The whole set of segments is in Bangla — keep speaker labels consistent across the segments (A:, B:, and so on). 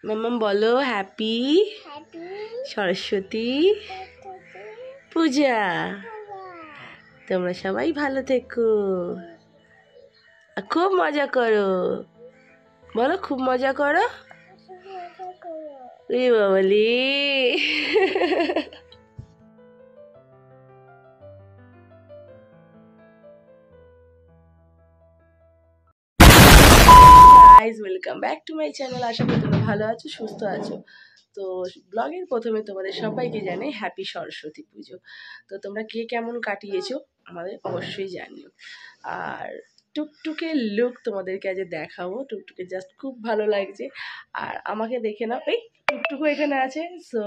A: মাম্মাম বলো হ্যাপি সরস্বতী পূজা। তোমরা সবাই ভালো থেকো, খুব মজা করো। বলো খুব মজা করো। এ বাবালি welcome back to my channel. আশা করি তোমরা ভালো আছো, সুস্থ আছো। তো ব্লগের প্রথমে তোমাদের সবাইকে জানাই হ্যাপি সরস্বতী পুজো। তো তোমরা কে কেমন কাটিয়েছো আমাদের অবশ্যই জানিও। আর টুকটুকের লুক তোমাদেরকে আজ দেখাবো। টুকটুকে জাস্ট খুব ভালো লাগছে। আর আমাকে দেখে নাও, এই টুকটুকু এখানে আছে। সো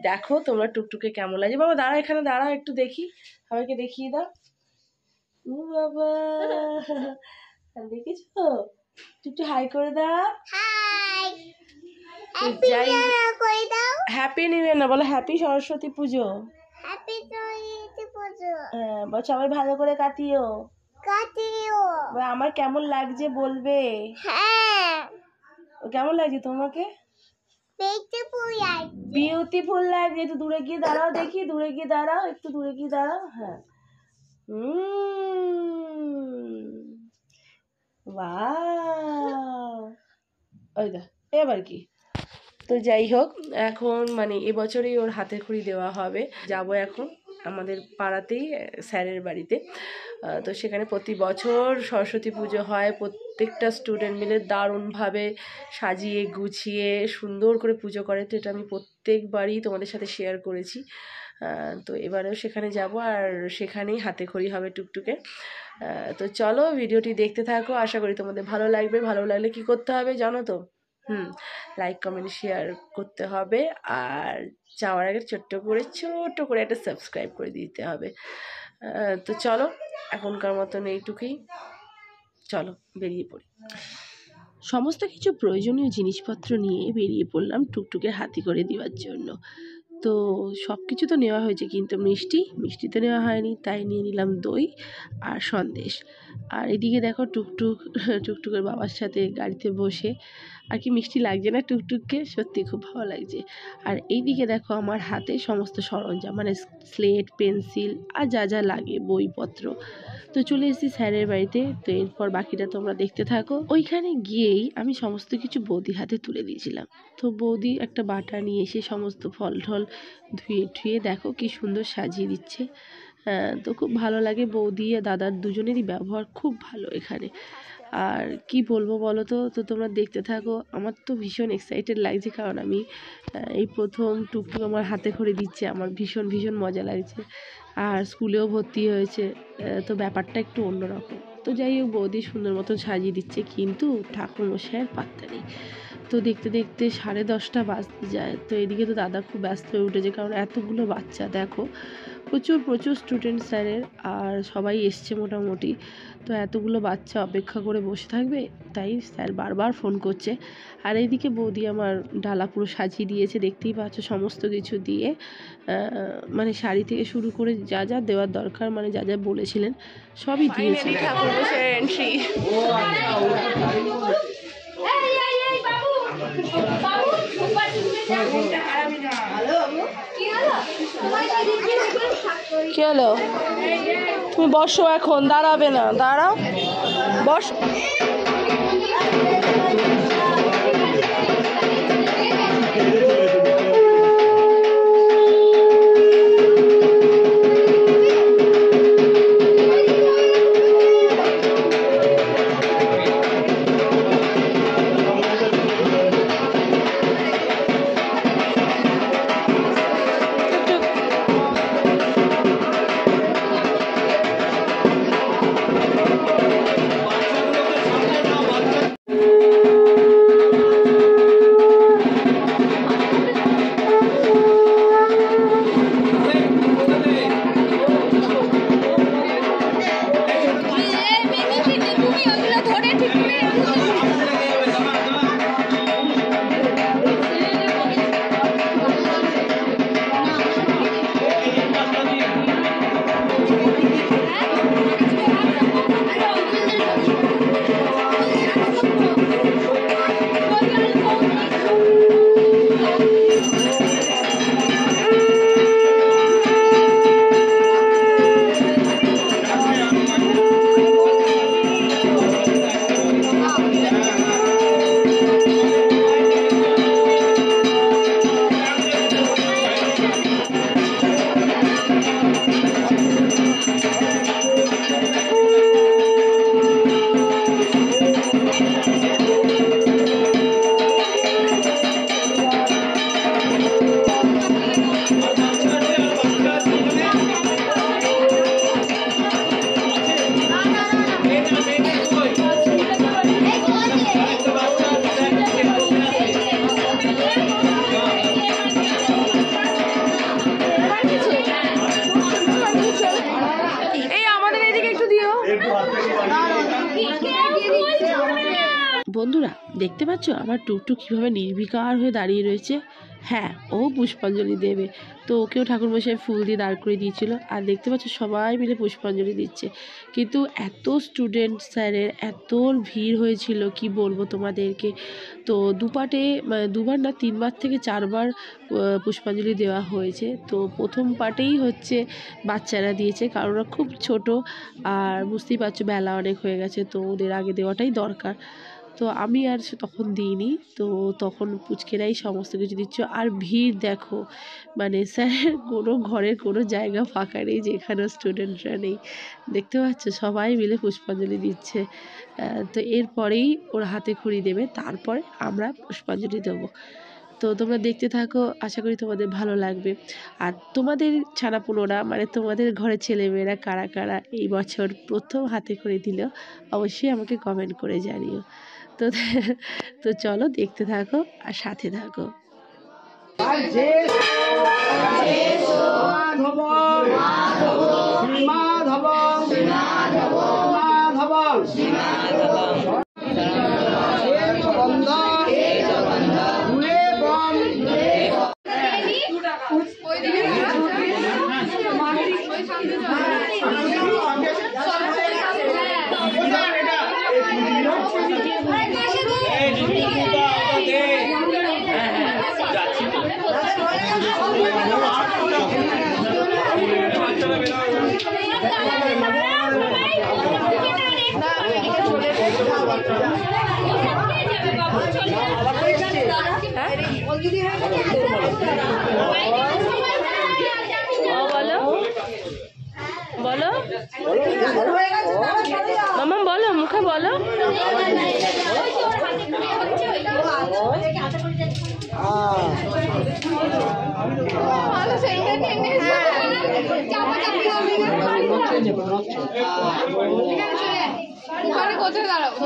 A: দেখো তোমরা টুকটুকে কেমন লাগছে। বাবা দাঁড়া, এখানে দাঁড়া, একটু দেখি, সবাইকে দেখিয়ে দাও। ও বাবা দেখেছো, একটু হাই করে দাও। হ্যাপি নিউ ইয়ার না, বলো হ্যাপি সরস্বতী পুজো। হ্যাঁ, সবাই ভালো করে কাটিও। আমার কেমন লাগছে বলবে। কেমন লাগছে তোমাকে? বিউটিফুল লাগছে। একটু দূরে গিয়ে দাঁড়াও দেখি, দূরে গিয়ে দাঁড়াও, একটু দূরে গিয়ে দাঁড়াও। হ্যাঁ, ওই দা এবার কি। তো যাই হোক, এখন মানে এবছরই ওর হাতে খড়ি দেওয়া হবে। যাব এখন আমাদের পাড়াতেই স্যারের বাড়িতে। তো সেখানে প্রতি বছর সরস্বতী পুজো হয়। প্রত্যেকটা স্টুডেন্ট মিলে দারুণভাবে সাজিয়ে গুছিয়ে সুন্দর করে পুজো করে। তো এটা আমি প্রত্যেকবারই তোমাদের সাথে শেয়ার করেছি। তো এবারেও সেখানে যাব, আর সেখানেই হাতে খড়ি হবে টুকটুকে। তো চলো ভিডিওটি দেখতে থাকো, আশা করি তোমাদের ভালো লাগবে। ভালো লাগলে কি করতে হবে জানো তো? লাইক কমেন্ট শেয়ার করতে হবে, আর যাওয়ার আগে ছোট্ট করে একটা সাবস্ক্রাইব করে দিতে হবে। তো চলো এখনকার মতন এইটুকুই, চলো বেরিয়ে পড়ি। সমস্ত কিছু প্রয়োজনীয় জিনিসপত্র নিয়ে বেরিয়ে পড়লাম টুকটুকে হাতে করে দেওয়ার জন্য। তো সব কিছু তো নেওয়া হয়েছে, কিন্তু মিষ্টি তো নেওয়া হয়নি, তাই নিয়ে নিলাম দই আর সন্দেশ। আর এদিকে দেখো টুকটুকের বাবার সাথে গাড়িতে বসে। আর কি মিষ্টি লাগছে না টুকটুককে? সত্যি খুব ভালো লাগছে। আর এইদিকে দেখো আমার হাতে সমস্ত সরঞ্জাম, মানে স্লেট, পেন্সিল আর যা যা লাগে, বইপত্র। তো চলে এসেছি স্যারের বাড়িতে। তো এরপর বাকিটা তোমরা দেখতে থাকো। ওইখানে গিয়েই আমি সমস্ত কিছু বৌদির হাতে তুলে দিয়েছিলাম। তো বৌদি একটা বাটা নিয়ে এসে সমস্ত ফল টল ধুয়ে দেখো কি সুন্দর সাজিয়ে দিচ্ছে। তো খুব ভালো লাগে। বৌদি আর দাদার দুজনেরই ব্যবহার খুব ভালো এখানে। আর কি বলবো বলো তো। তো তোমরা দেখতে থাকো। আমার তো ভীষণ এক্সাইটেড লাগছে, কারণ আমি এই প্রথম টুকটুক আমার হাতে খড়ি দিচ্ছে। আমার ভীষণ মজা লাগছে। আর স্কুলেও ভর্তি হয়েছে, তো ব্যাপারটা একটু অন্যরকম। তো যাই হোক, বৌদি সুন্দর মতন সাজিয়ে দিচ্ছে, কিন্তু ঠাকুরমশাইয়ের পাত্তা নেই। তো দেখতে 10:30 বাজতে যায়। তো এদিকে তো দাদা খুব ব্যস্ত হয়ে উঠেছে, কারণ এতগুলো বাচ্চা দেখো, প্রচুর স্টুডেন্ট স্যারের, আর সবাই এসছে মোটামুটি। তো এতগুলো বাচ্চা অপেক্ষা করে বসে থাকবে, তাই স্যার বারবার ফোন করছে। আর এইদিকে বৌদি আমার ডালা পুরো সাজিয়ে দিয়েছে, দেখতেই পাচ্ছ সমস্ত কিছু দিয়ে। মানে শাড়ি থেকে শুরু করে যা যা দেওয়ার দরকার, মানে যা যা বলেছিলেন সবই দিয়েছে। কি হলো? তুমি বসো, এখন দাঁড়াবে না, দাঁড়াও, বসো। দেখতে পাচ্ছ আমার টুকটুক কীভাবে নির্বিকার হয়ে দাঁড়িয়ে রয়েছে। হ্যাঁ, ও পুষ্পাঞ্জলি দেবে, তো ওকেও ঠাকুরমশাই ফুল দিয়ে দাঁড় করে দিয়েছিল। আর দেখতে পাচ্ছ সবাই মিলে পুষ্পাঞ্জলি দিচ্ছে, কিন্তু এত স্টুডেন্ট স্যারের এত ভিড় হয়েছিল কি বলবো তোমাদেরকে। তো দুবার না 3বার থেকে 4বার পুষ্পাঞ্জলি দেওয়া হয়েছে। তো প্রথম পার্টেই হচ্ছে বাচ্চারা দিয়েছে, কারণ ওরা খুব ছোট, আর বুঝতেই পারছো বেলা অনেক হয়ে গেছে, তো ওদের আগে দেওয়াটাই দরকার। তো আমি আর তখন দিইনি, তো তখন পুচকেরাই সমস্ত কিছু দিচ্ছ। আর ভিড় দেখো, মানে স্যারের কোনো ঘরের কোনো জায়গা ফাঁকা নেই যেখানে স্টুডেন্টরা নেই। দেখতে পাচ্ছ সবাই মিলে পুষ্পাঞ্জলি দিচ্ছে। তো এরপরেই ওর হাতে খড়ি দেবে, তারপরে আমরা পুষ্পাঞ্জলি দেবো। তো তোমরা দেখতে থাকো, আশা করি তোমাদের ভালো লাগবে। আর তোমাদের ছানাপুনোরা, মানে তোমাদের ঘরের ছেলেমেয়েরা কারা কারা এই বছর প্রথম হাতে খড়ি দিল, অবশ্যই আমাকে কমেন্ট করে জানিও। তো তো চলো দেখতে থাকো আর সাথে থাকো। বলো মামা, বলো মুখে বলো।
B: কোথায় দাঁড়াবো?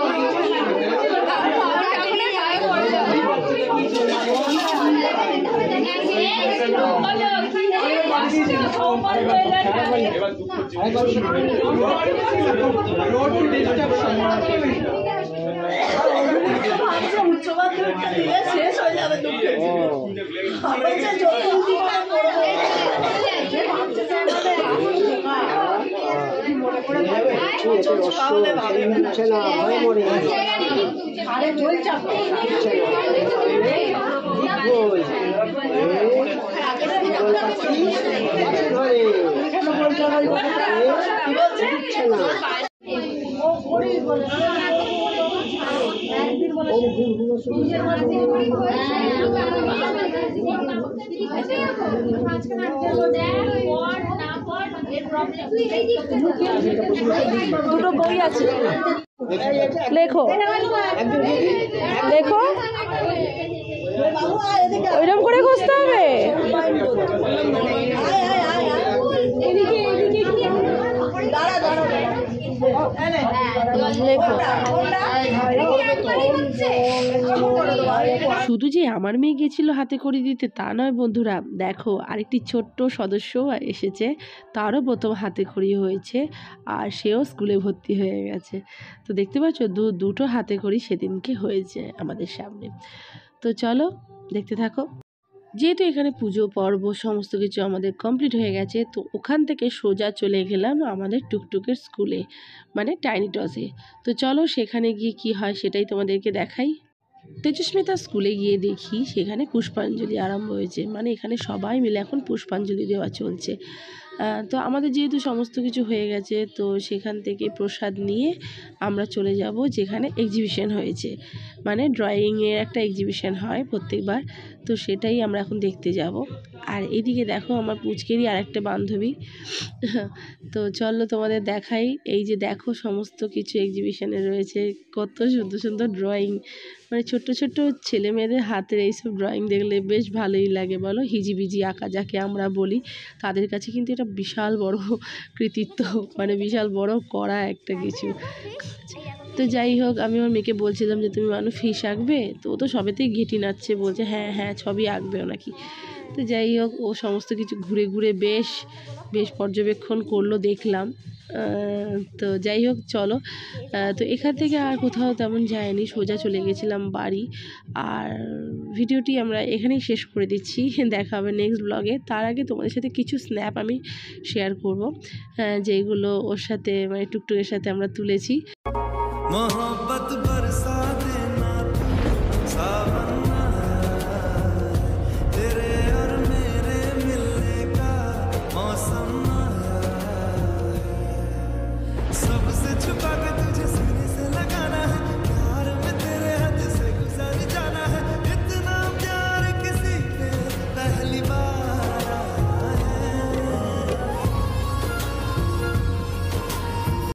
B: শেষ হয়ে যাবে।
A: দুটো বই আছে, লেখো লেখো, ওইরকম করে খুঁজতে হবে। শুধু যে আমার মেয়ে গেছিল হাতে খড়ি দিতে তা নয় বন্ধুরা, দেখো আরেকটি ছোট্ট সদস্য এসেছে, তারও প্রথম হাতে খড়ি হয়েছে, আর সেও স্কুলে ভর্তি হয়ে গেছে। তো দেখতে পাচ্ছ দুটো হাতে খড়ি সেদিনকে হয়েছে আমাদের সামনে। তো চলো দেখতে থাকো। যেহেতু এখানে পুজো পর্ব সমস্ত কিছু আমাদের কমপ্লিট হয়ে গেছে, তো ওখান থেকে সোজা চলে গেলাম আমাদের টুকটুকের স্কুলে, মানে টাইনি টসে। তো চলো সেখানে গিয়ে কি হয় সেটাই তোমাদেরকে দেখাই। তেজস্মিতা স্কুলে গিয়ে দেখি সেখানে পুষ্পাঞ্জলি আরম্ভ হয়েছে, মানে এখানে সবাই মিলে এখন পুষ্পাঞ্জলি দেওয়া চলছে। তো আমাদের যেহেতু সমস্ত কিছু হয়ে গেছে, তো সেখান থেকে প্রসাদ নিয়ে আমরা চলে যাব যেখানে এক্সিবিশন হয়েছে, মানে ড্রয়িংয়ের একটা এক্সিবিশন হয় প্রত্যেকবার, তো সেটাই আমরা এখন দেখতে যাব। আর এদিকে দেখো আমার পুচকেরই আর একটা বান্ধবী। তো চলো তোমাদের দেখাই, এই যে দেখো সমস্ত কিছু এক্সিবিশনে রয়েছে, কত সুন্দর সুন্দর ড্রয়িং, মানে ছোট্ট ছোট্ট ছেলে মেয়েদের হাতের এইসব ড্রয়িং দেখলে বেশ ভালোই লাগে বলো, হিজিবিজি আঁকা যাকে আমরা বলি, তাদের কাছে কিন্তু এটা বিশাল বড় কৃতিত্ব, মানে বিশাল বড় করা একটা কিছু। তো যাই হোক, আমি ওর মেয়েকে বলছিলাম যে তুমি মানুষ ফিশ আঁকবে, তো ও তো সবেতেই ঘেঁটি নাচছে, বলছে হ্যাঁ হ্যাঁ ছবি আঁকবেও নাকি। তো যাই হোক, ও সমস্ত কিছু ঘুরে ঘুরে বেশ বেশ পর্যবেক্ষণ করলো, দেখলাম। তো যাই হোক চলো, তো এখান থেকে আর কোথাও তেমন যায়নি, সোজা চলে গেছিলাম বাড়ি। আর ভিডিওটি আমরা এখানেই শেষ করে দিচ্ছি, দেখা হবে নেক্সট ব্লগে। তার আগে তোমাদের সাথে কিছু স্ন্যাপ আমি শেয়ার করব, যেইগুলো ওর সাথে মানে টুকটুকের সাথে আমরা তুলেছি।